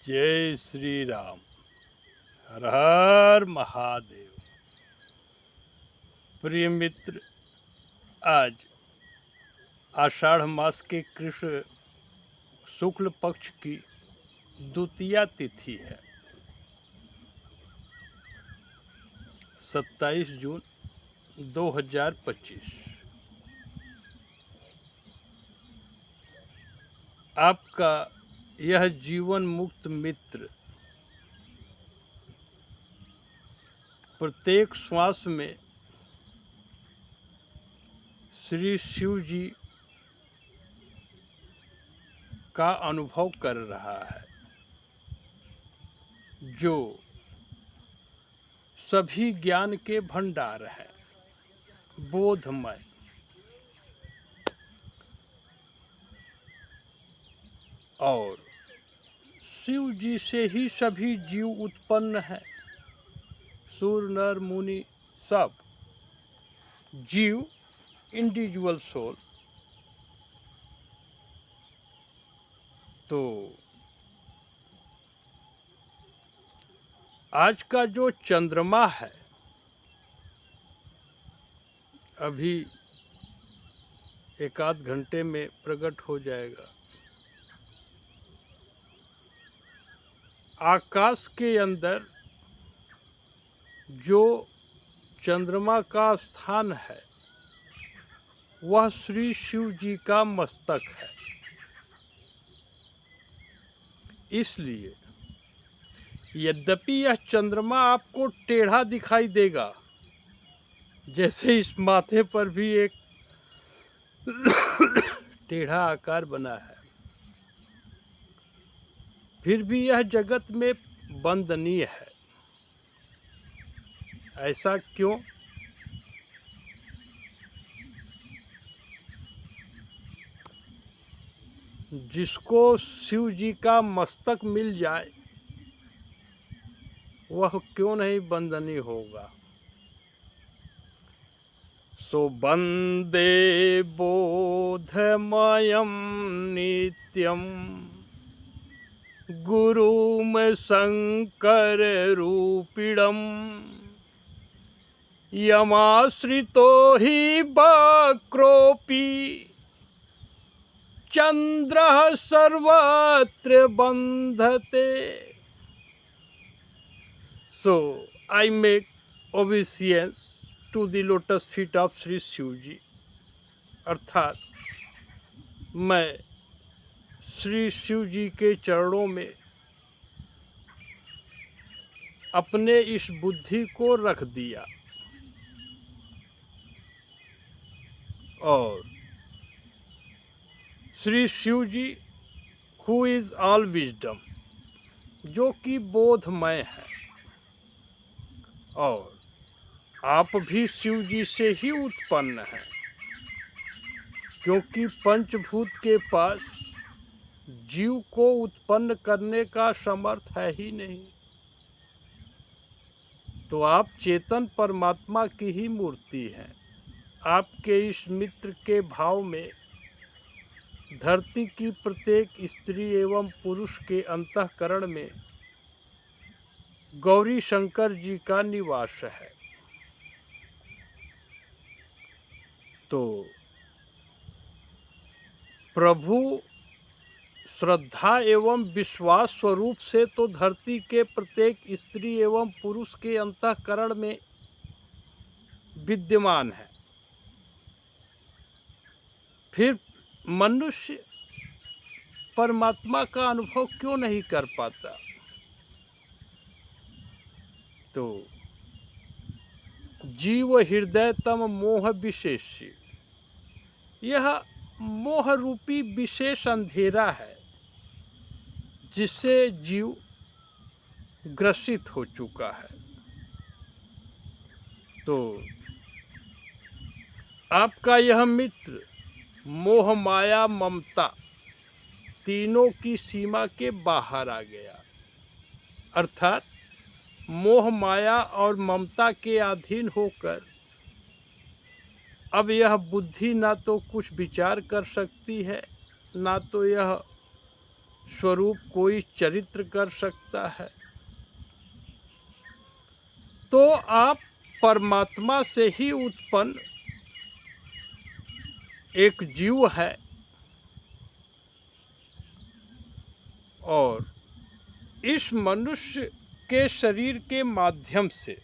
जय श्री राम। हर हर महादेव। प्रिय मित्र, आज आषाढ़ मास के कृष्ण शुक्ल पक्ष की द्वितीया तिथि है। 27 जून 2025। आपका यह जीवन मुक्त मित्र प्रत्येक श्वास में श्री शिव जी का अनुभव कर रहा है, जो सभी ज्ञान के भंडार है, बोधमय। और शिव जी से ही सभी जीव उत्पन्न है। सूर नर मुनि सब जीव इंडिविजुअल सोल। तो आज का जो चंद्रमा है, अभी एक आध घंटे में प्रकट हो जाएगा। आकाश के अंदर जो चंद्रमा का स्थान है, वह श्री शिव जी का मस्तक है। इसलिए यद्यपि यह चंद्रमा आपको टेढ़ा दिखाई देगा, जैसे इस माथे पर भी एक टेढ़ा आकार बना है, फिर भी यह जगत में वंदनीय है। ऐसा क्यों? जिसको शिव जी का मस्तक मिल जाए, वह क्यों नहीं वंदनीय होगा। सो वंदे बोधमयं नित्यं गुरुम शंकर रूपिणं यमाश्रितो हि वक्रोऽपि चंद्रः सर्वत्र बंधते। So I make obeisance to the lotus feet of Shri Shiv जी। अर्थात मैं श्री शिव जी के चरणों में अपने इस बुद्धि को रख दिया और श्री शिव जी हु इज ऑल विजडम, जो कि बोधमय है, और आप भी शिव जी से ही उत्पन्न हैं, क्योंकि पंचभूत के पास जीव को उत्पन्न करने का समर्थ है ही नहीं। तो आप चेतन परमात्मा की ही मूर्ति हैं। आपके इस मित्र के भाव में धरती की प्रत्येक स्त्री एवं पुरुष के अंतःकरण में गौरी शंकर जी का निवास है। तो प्रभु श्रद्धा एवं विश्वास स्वरूप से तो धरती के प्रत्येक स्त्री एवं पुरुष के अंतःकरण में विद्यमान है, फिर मनुष्य परमात्मा का अनुभव क्यों नहीं कर पाता। तो जीव हृदयतम मोह विशेषी, यह मोह रूपी विशेष अंधेरा है जिससे जीव ग्रसित हो चुका है। तो आपका यह मित्र मोह माया ममता तीनों की सीमा के बाहर आ गया। अर्थात मोह माया और ममता के अधीन होकर अब यह बुद्धि ना तो कुछ विचार कर सकती है, ना तो यह स्वरूप कोई चरित्र कर सकता है? तो आप परमात्मा से ही उत्पन्न एक जीव है और इस मनुष्य के शरीर के माध्यम से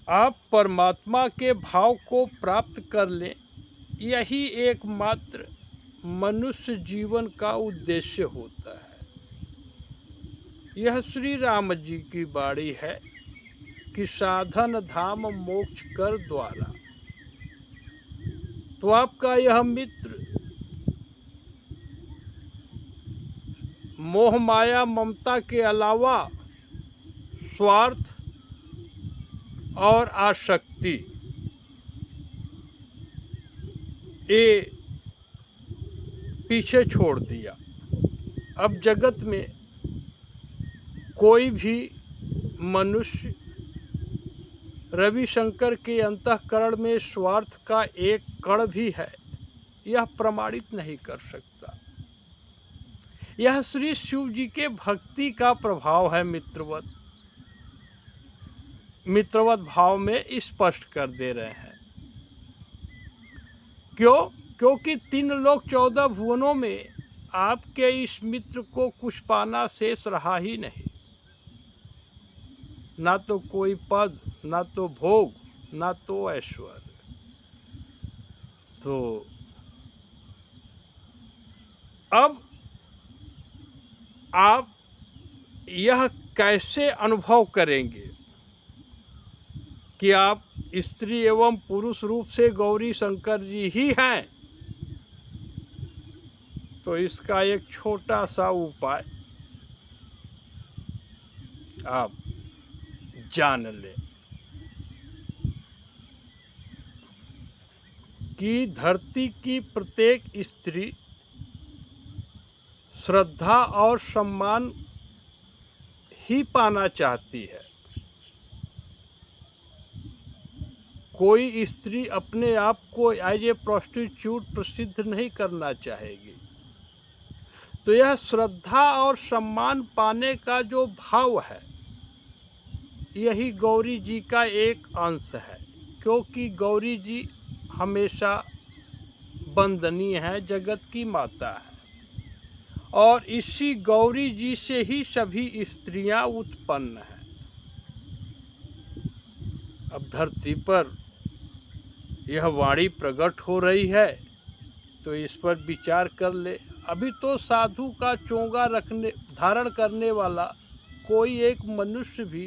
आप परमात्मा के भाव को प्राप्त कर लें, यही एकमात्र मनुष्य जीवन का उद्देश्य होता है। यह श्री राम जी की वाणी है कि साधन धाम मोक्ष कर द्वारा। तो आपका यह मित्र मोह माया ममता के अलावा स्वार्थ और आसक्ति ये पीछे छोड़ दिया। अब जगत में कोई भी मनुष्य रविशंकर के अंतःकरण में स्वार्थ का एक कण भी है, यह प्रमाणित नहीं कर सकता। यह श्री शिव जी के भक्ति का प्रभाव है। मित्रवत भाव में स्पष्ट कर दे रहे हैं। क्योंकि 3 लोक 14 भुवनों में आपके इस मित्र को कुछ पाना शेष रहा ही नहीं। ना तो कोई पद, ना तो भोग, ना तो ऐश्वर्य। तो अब आप यह कैसे अनुभव करेंगे कि आप स्त्री एवं पुरुष रूप से गौरी शंकर जी ही हैं? तो इसका एक छोटा सा उपाय आप जान लें कि धरती की प्रत्येक स्त्री श्रद्धा और सम्मान ही पाना चाहती है। कोई स्त्री अपने आप को एज ए प्रोस्टिट्यूट प्रसिद्ध नहीं करना चाहेगी। तो यह श्रद्धा और सम्मान पाने का जो भाव है, यही गौरी जी का एक अंश है। क्योंकि गौरी जी हमेशा वंदनीय है, जगत की माता है और इसी गौरी जी से ही सभी स्त्रियां उत्पन्न हैं। अब धरती पर यह वाणी प्रकट हो रही है तो इस पर विचार कर ले। अभी तो साधु का चोंगा धारण करने वाला कोई एक मनुष्य भी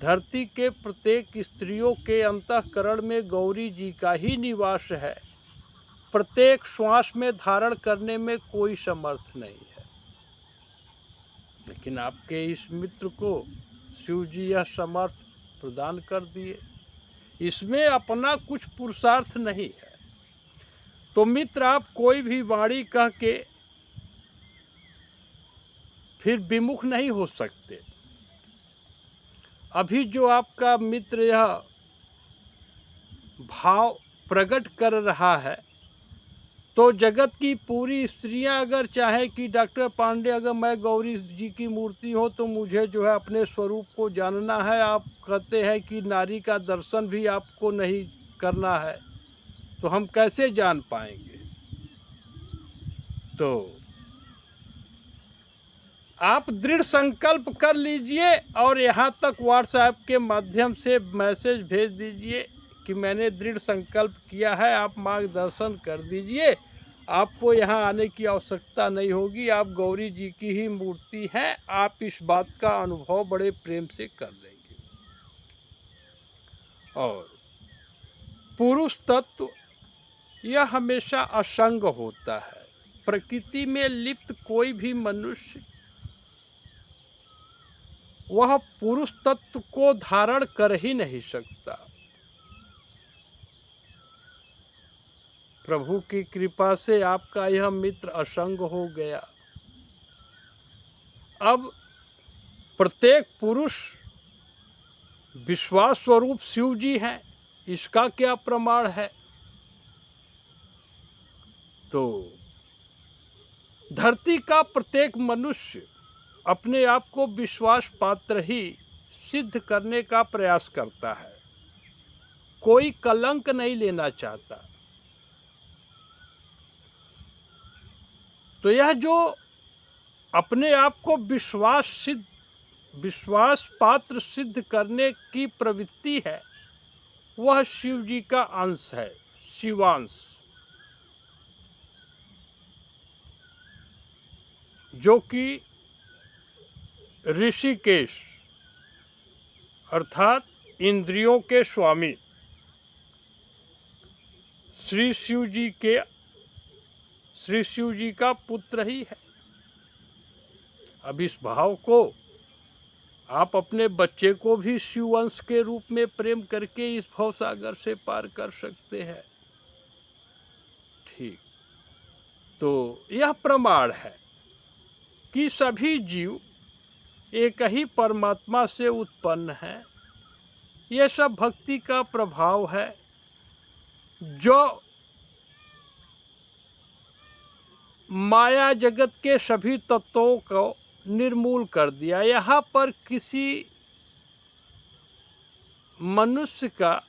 धरती के प्रत्येक स्त्रियों के अंतःकरण में गौरी जी का ही निवास है। प्रत्येक श्वास में धारण करने में कोई समर्थ नहीं है, लेकिन आपके इस मित्र को शिव जी यह समर्थ प्रदान कर दिए। इसमें अपना कुछ पुरुषार्थ नहीं है। तो मित्र, आप कोई भी वाणी कह के फिर विमुख नहीं हो सकते। अभी जो आपका मित्र यह भाव प्रकट कर रहा है, तो जगत की पूरी स्त्रियां अगर चाहे कि डॉक्टर पांडे, अगर मैं गौरी जी की मूर्ति हो तो मुझे जो है अपने स्वरूप को जानना है। आप कहते हैं कि नारी का दर्शन भी आपको नहीं करना है, तो हम कैसे जान पाएंगे? तो आप दृढ़ संकल्प कर लीजिए और यहाँ तक व्हाट्सएप के माध्यम से मैसेज भेज दीजिए कि मैंने दृढ़ संकल्प किया है, आप मार्गदर्शन कर दीजिए। आपको यहाँ आने की आवश्यकता नहीं होगी, आप गौरी जी की ही मूर्ति हैं। आप इस बात का अनुभव बड़े प्रेम से कर लेंगे। और पुरुष तत्व यह हमेशा असंग होता है। प्रकृति में लिप्त कोई भी मनुष्य वह पुरुष तत्व को धारण कर ही नहीं सकता। प्रभु की कृपा से आपका यह मित्र असंग हो गया। अब प्रत्येक पुरुष विश्वास स्वरूप शिव जी हैं, इसका क्या प्रमाण है? तो धरती का प्रत्येक मनुष्य अपने आप को विश्वास पात्र ही सिद्ध करने का प्रयास करता है, कोई कलंक नहीं लेना चाहता। तो यह जो अपने आप को विश्वास पात्र सिद्ध करने की प्रवृत्ति है, वह शिव जी का अंश है, शिवांश, जो कि ऋषिकेश अर्थात इंद्रियों के स्वामी श्री शिव जी का पुत्र ही है। अब इस भाव को आप अपने बच्चे को भी शिववंश के रूप में प्रेम करके इस भवसागर से पार कर सकते हैं। ठीक, तो यह प्रमाण है कि सभी जीव एक ही परमात्मा से उत्पन्न है। यह सब भक्ति का प्रभाव है जो माया जगत के सभी तत्वों को निर्मूल कर दिया। यहाँ पर किसी मनुष्य का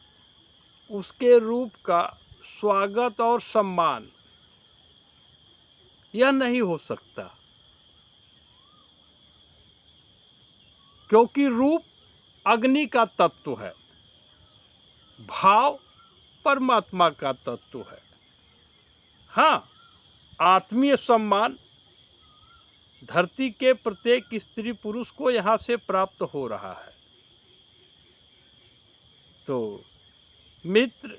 उसके रूप का स्वागत और सम्मान यह नहीं हो सकता, क्योंकि रूप अग्नि का तत्व है, भाव परमात्मा का तत्व है। हाँ, आत्मीय सम्मान धरती के प्रत्येक स्त्री पुरुष को यहाँ से प्राप्त हो रहा है। तो मित्र,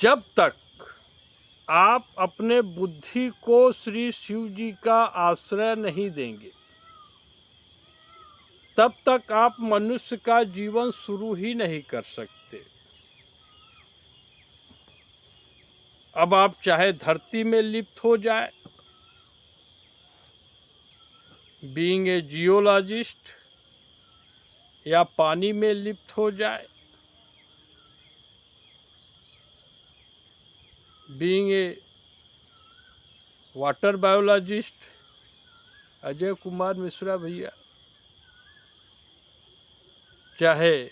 जब तक आप अपने बुद्धि को श्री शिव जी का आश्रय नहीं देंगे, तब तक आप मनुष्य का जीवन शुरू ही नहीं कर सकते। अब आप चाहे धरती में लिप्त हो जाए, बीइंग ए जियोलॉजिस्ट, या पानी में लिप्त हो जाए, being a water biologist, Ajay Kumar Mishra भैया, चाहे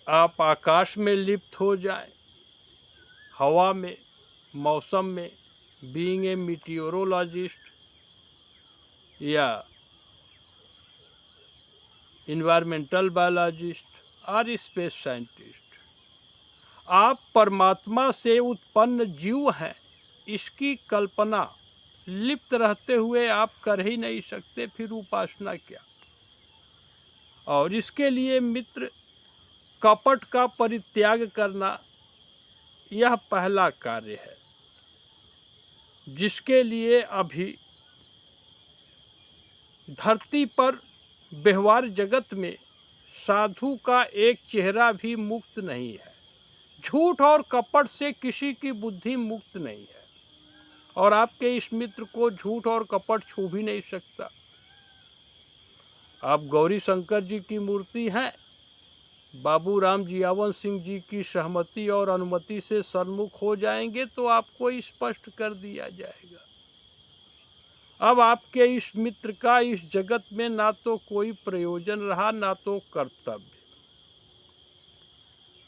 आप आकाश में लिप्त हो जाए, हवा में, मौसम में, बीइंग ए मीटियोरोलॉजिस्ट या इन्वायरमेंटल बायोलॉजिस्ट और स्पेस साइंटिस्ट, आप परमात्मा से उत्पन्न जीव हैं, इसकी कल्पना लिप्त रहते हुए आप कर ही नहीं सकते, फिर उपासना क्या। और इसके लिए मित्र, कपट का परित्याग करना यह पहला कार्य है, जिसके लिए अभी धरती पर व्यवहार जगत में साधु का एक चेहरा भी मुक्त नहीं है। झूठ और कपट से किसी की बुद्धि मुक्त नहीं है, और आपके इस मित्र को झूठ और कपट छू भी नहीं सकता। आप गौरी शंकर जी की मूर्ति हैं, बाबू राम जियावन सिंह जी की सहमति और अनुमति से सन्मुख हो जाएंगे तो आपको स्पष्ट कर दिया जाएगा। अब आपके इस मित्र का इस जगत में ना तो कोई प्रयोजन रहा, ना तो कर्तव्य।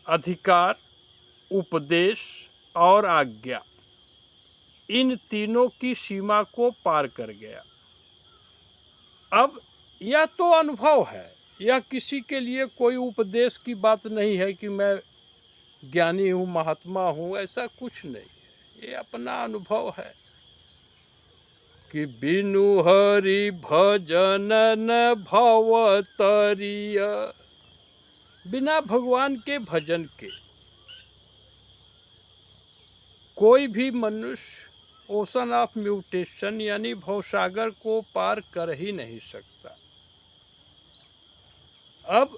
अधिकार, उपदेश और आज्ञा, इन तीनों की सीमा को पार कर गया। अब यह तो अनुभव है, यह किसी के लिए कोई उपदेश की बात नहीं है कि मैं ज्ञानी हूँ, महात्मा हूँ, ऐसा कुछ नहीं है। ये अपना अनुभव है कि बिनु हरि भजन न भवतरिय, बिना भगवान के भजन के कोई भी मनुष्य ओशन ऑफ म्यूटेशन यानी भवसागर को पार कर ही नहीं सकता। अब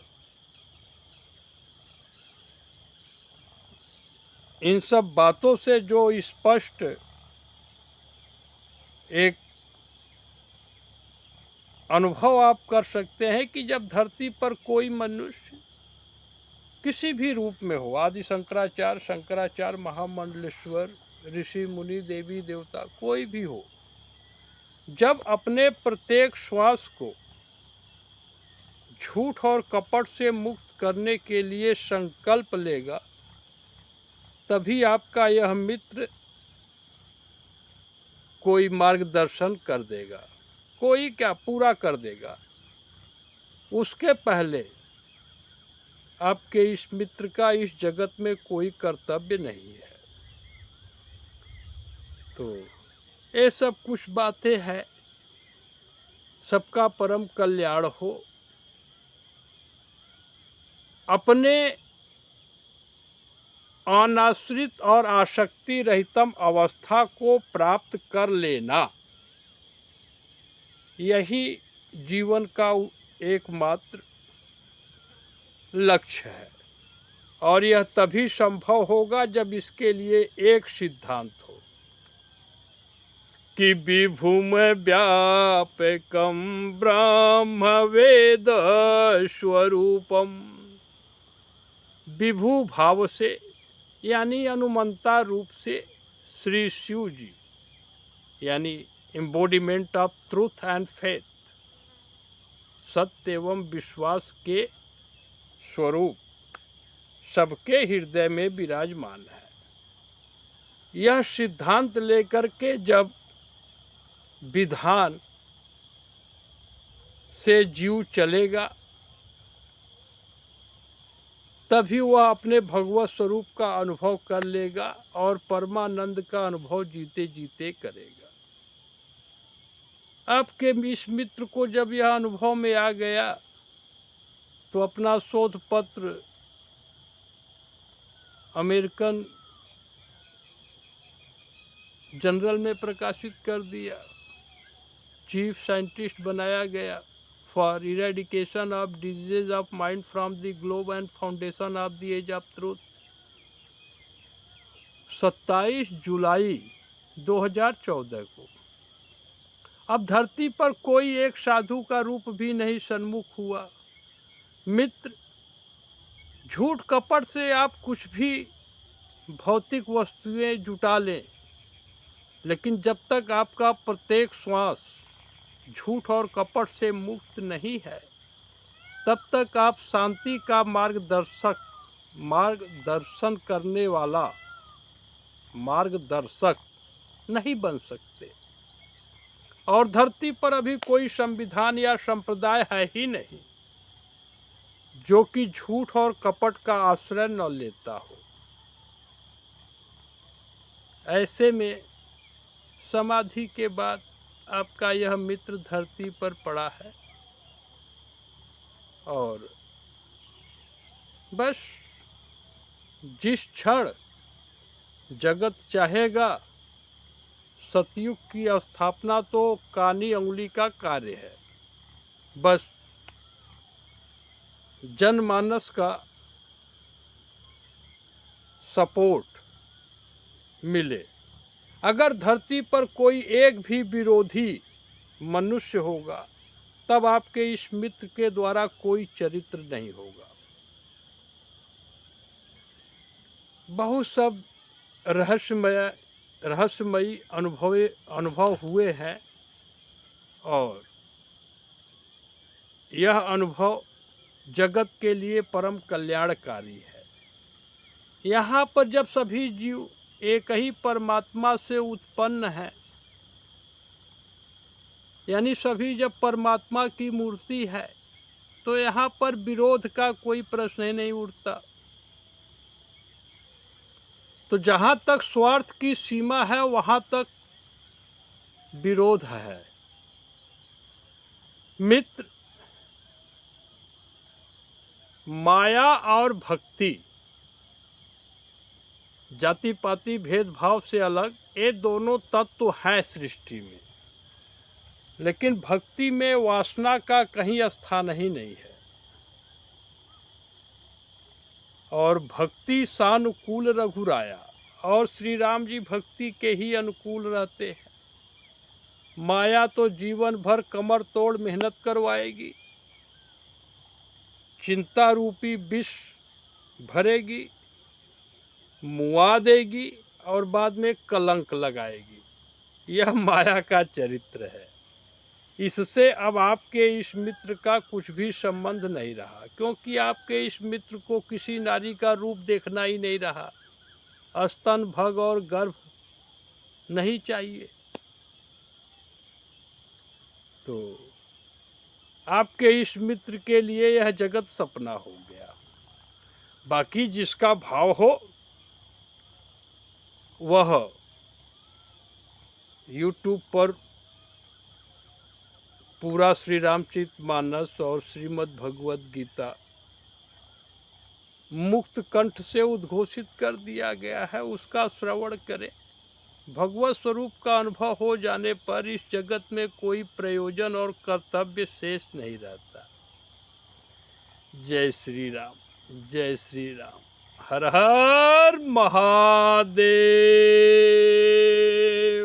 इन सब बातों से जो स्पष्ट एक अनुभव आप कर सकते हैं कि जब धरती पर कोई मनुष्य किसी भी रूप में हो, आदि शंकराचार्य, महामंडलेश्वर, ऋषि मुनि देवी देवता कोई भी हो, जब अपने प्रत्येक श्वास को झूठ और कपट से मुक्त करने के लिए संकल्प लेगा, तभी आपका यह मित्र कोई मार्गदर्शन कर देगा, कोई क्या पूरा कर देगा। उसके पहले आपके इस मित्र का इस जगत में कोई कर्तव्य नहीं है। तो ये सब कुछ बातें हैं। सबका परम कल्याण हो। अपने अनाश्रित और आसक्ति रहितम अवस्था को प्राप्त कर लेना, यही जीवन का एकमात्र लक्ष्य है। और यह तभी संभव होगा जब इसके लिए एक सिद्धांत हो कि विभुम व्यापकम ब्रह्म वेद स्वरूपम। विभु भाव से यानी अनुमंता रूप से श्री शिव जी यानी embodiment of truth and faith, सत्य एवं विश्वास के स्वरूप सबके हृदय में विराजमान है। यह सिद्धांत लेकर के जब विधान से जीव चलेगा, तभी वह अपने भगवत स्वरूप का अनुभव कर लेगा और परमानंद का अनुभव जीते जीते करेगा। आपके इस मित्र को जब यह अनुभव में आ गया, तो अपना शोध पत्र अमेरिकन जर्नल में प्रकाशित कर दिया, चीफ साइंटिस्ट बनाया गया for eradication of diseases of mind from the globe and foundation of the age of truth. 27 जुलाई 2014 को। अब धरती पर कोई एक साधु का रूप भी नहीं सन्मुख हुआ। मित्र, झूठ कपट से आप कुछ भी भौतिक वस्तुएं जुटा लें, लेकिन जब तक आपका प्रत्येक श्वास झूठ और कपट से मुक्त नहीं है, तब तक आप शांति का मार्गदर्शन करने वाला मार्गदर्शक नहीं बन सकते। और धरती पर अभी कोई संविधान या संप्रदाय है ही नहीं जो कि झूठ और कपट का आश्रय न लेता हो। ऐसे में समाधि के बाद आपका यह मित्र धरती पर पड़ा है और बस जिस क्षण जगत चाहेगा, सतयुग की स्थापना तो कानी अंगुली का कार्य है। बस जनमानस का सपोर्ट मिले। अगर धरती पर कोई एक भी विरोधी मनुष्य होगा, तब आपके इस मित्र के द्वारा कोई चरित्र नहीं होगा। बहुत सब रहस्यमयी अनुभव हुए हैं और यह अनुभव जगत के लिए परम कल्याणकारी है। यहाँ पर जब सभी जीव एक ही परमात्मा से उत्पन्न है, यानी सभी जब परमात्मा की मूर्ति है, तो यहाँ पर विरोध का कोई प्रश्न ही नहीं उठता। तो जहाँ तक स्वार्थ की सीमा है, वहाँ तक विरोध है। मित्र, माया और भक्ति जाति पाति भेदभाव से अलग, ये दोनों तत्व हैं सृष्टि में, लेकिन भक्ति में वासना का कहीं स्थान ही नहीं है। और भक्ति सानुकूल रघुराया, और श्री राम जी भक्ति के ही अनुकूल रहते हैं। माया तो जीवन भर कमर तोड़ मेहनत करवाएगी, चिंता रूपी विष भरेगी, मुआ देगी और बाद में कलंक लगाएगी। यह माया का चरित्र है। इससे अब आपके इस मित्र का कुछ भी संबंध नहीं रहा, क्योंकि आपके इस मित्र को किसी नारी का रूप देखना ही नहीं रहा। स्तन, भग और गर्भ नहीं चाहिए। तो आपके इस मित्र के लिए यह जगत सपना हो गया। बाकी जिसका भाव हो वह YouTube पर पूरा श्री रामचरितमानस और श्रीमद् भगवद गीता मुक्त कंठ से उद्घोषित कर दिया गया है, उसका श्रवण करें। भगवत स्वरूप का अनुभव हो जाने पर इस जगत में कोई प्रयोजन और कर्तव्य शेष नहीं रहता। जय श्री राम, जय श्री राम। हर हर महादेव।